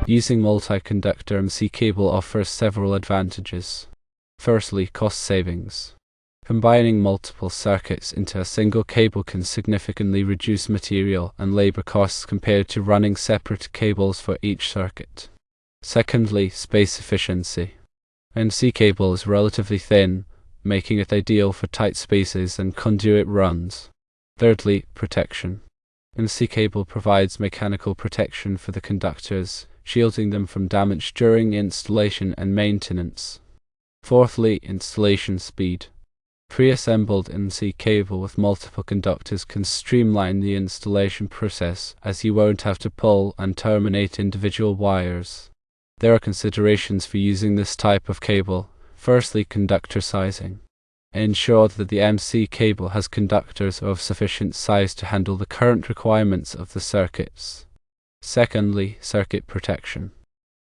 Using multi-conductor MC cable offers several advantages. Firstly, cost savings. Combining multiple circuits into a single cable can significantly reduce material and labor costs compared to running separate cables for each circuit. Secondly, space efficiency. MC cable is relatively thin, making it ideal for tight spaces and conduit runs. Thirdly, protection. MC cable provides mechanical protection for the conductors, shielding them from damage during installation and maintenance. Fourthly, installation speed. Pre-assembled MC cable with multiple conductors can streamline the installation process, as you won't have to pull and terminate individual wires. There are considerations for using this type of cable. Firstly, conductor sizing. Ensure that the MC cable has conductors of sufficient size to handle the current requirements of the circuits. Secondly, circuit protection.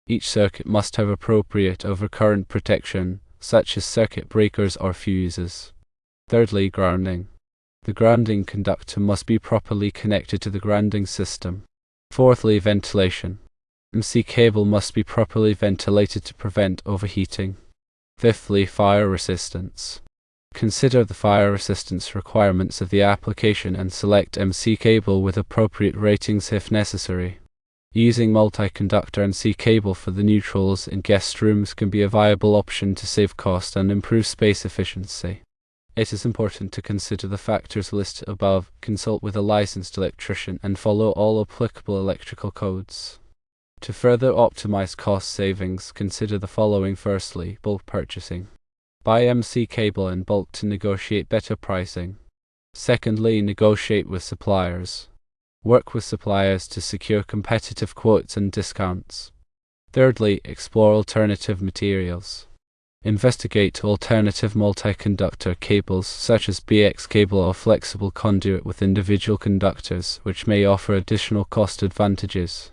Each circuit must have appropriate overcurrent protection, such as circuit breakers or fuses. Thirdly, grounding. The grounding conductor must be properly connected to the grounding system. Fourthly, ventilation. MC cable must be properly ventilated to prevent overheating. Fifthly, fire resistance. Consider the fire resistance requirements of the application and select MC cable with appropriate ratings if necessary. Using multi-conductor MC cable for the neutrals in guest rooms can be a viable option to save cost and improve space efficiency. It is important to consider the factors listed above, consult with a licensed electrician, and follow all applicable electrical codes. To further optimize cost savings, consider the following. Firstly, bulk purchasing. Buy MC cable in bulk to negotiate better pricing. Secondly, negotiate with suppliers. Work with suppliers to secure competitive quotes and discounts. Thirdly, explore alternative materials. Investigate alternative multi-conductor cables such as BX cable or flexible conduit with individual conductors, which may offer additional cost advantages.